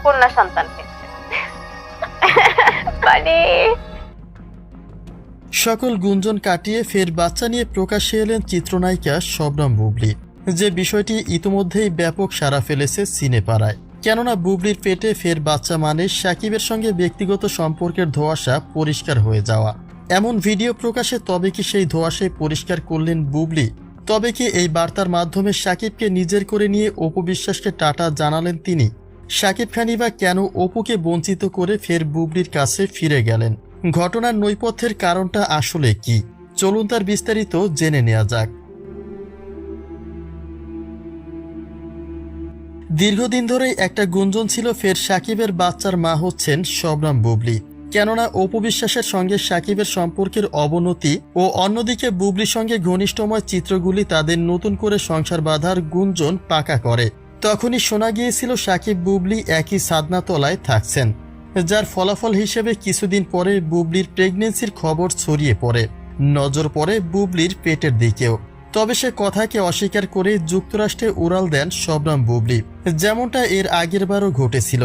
কন্যা সন্তান হয়েছে। মানে সকল গুঞ্জন কাটিয়ে ফের বাচ্চা নিয়ে প্রকাশ্যে এলেন চিত্রনায়িকা শবনম বুবলি, যে বিষয়টি ইতিমধ্যেই ব্যাপক সাড়া ফেলেছে সিনেপাড়ায়। কেননা বুবলির পেটে ফের বাচ্চা মানে সাকিবের সঙ্গে ব্যক্তিগত সম্পর্কের ধোঁয়াশা পরিষ্কার হয়ে যাওয়া। এমন ভিডিও প্রকাশে তবে কি সেই ধোঁয়াশায় পরিষ্কার করলেন বুবলি? তবে কি এই বার্তার মাধ্যমে সাকিবকে নিজের করে নিয়ে অপু বিশ্বাসকে টাটা জানালেন তিনি? সাকিব খানই বা কেন অপুকে বঞ্চিত করে ফের বুবলির কাছে ফিরে গেলেন? ঘটনার নৈপথ্যের কারণটা আসলে কি? চলুন তার বিস্তারিত জেনে নেওয়া যাক। দীর্ঘদিন ধরেই একটা গুঞ্জন ছিল ফের সাকিবের বাচ্চার মা হচ্ছেন শবনম বুবলি। কেননা অপু বিশ্বাসের সঙ্গে সাকিবের সম্পর্কের অবনতি ও অন্যদিকে বুবলির সঙ্গে ঘনিষ্ঠময় চিত্রগুলি তাদের নতুন করে সংসার বাঁধার গুঞ্জন পাকা করে। তখনই শোনা গিয়েছিল সাকিব বুবলি একই ছাদনাতলায় থাকছেন, যার ফলাফল হিসেবে কিছুদিন পরে বুবলির প্রেগনেন্সির খবর ছড়িয়ে পড়ে। নজর পড়ে বুবলির পেটের দিকেও। তবে সে কথাকে অস্বীকার করে যুক্তরাষ্ট্রে উড়াল দেন শবনম বুবলি, যেমনটা এর আগের বারও ঘটেছিল।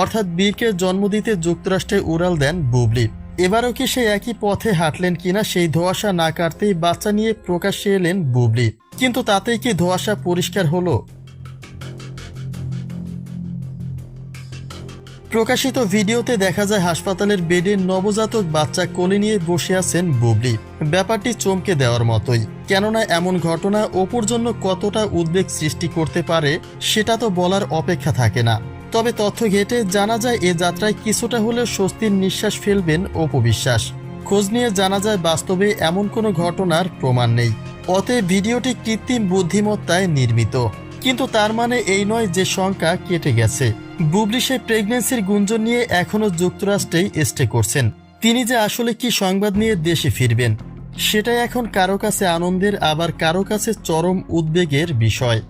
অর্থাৎ বীরকে জন্ম দিতে যুক্তরাষ্ট্রে উড়াল দেন বুবলি। এবারও কি সে একই পথে হাঁটলেন কিনা সেই ধোঁয়াশা না কাটতেই বাচ্চা নিয়ে প্রকাশ্যে এলেন বুবলি। কিন্তু তাতেই কি ধোঁয়াশা পরিষ্কার হলো? প্রকাশিত ভিডিওতে দেখা যায় হাসপাতালের বেডে নবজাতক বাচ্চা কোলে নিয়ে বসে আছেন বুবলি। ব্যাপারটি চমকে দেওয়ার মতোই। কেননা এমন ঘটনা অপুর জন্য কতটা উদ্বেগ সৃষ্টি করতে পারে সেটা তো বলার অপেক্ষা থাকে না। তবে তথ্য ঘেঁটে জানা যায় এ যাত্রায় কিছুটা হলেও স্বস্তির নিঃশ্বাস ফেলবেন অপু বিশ্বাস। খোঁজ নিয়ে জানা যায় বাস্তবে এমন কোনো ঘটনার প্রমাণ নেই। অতএব ভিডিওটি কৃত্রিম বুদ্ধিমত্তায় নির্মিত। কিন্তু তার মানে এই নয় যে শঙ্কা কেটে গেছে। বুবলি সেই প্রেগনেন্সির গুঞ্জন নিয়ে এখনও যুক্তরাষ্ট্রেই স্টে করছেন। তিনি যে আসলে কি সংবাদ নিয়ে দেশে ফিরবেন সেটাই এখন কারো কাছে আনন্দের, আবার কারো কাছে চরম উদ্বেগের বিষয়।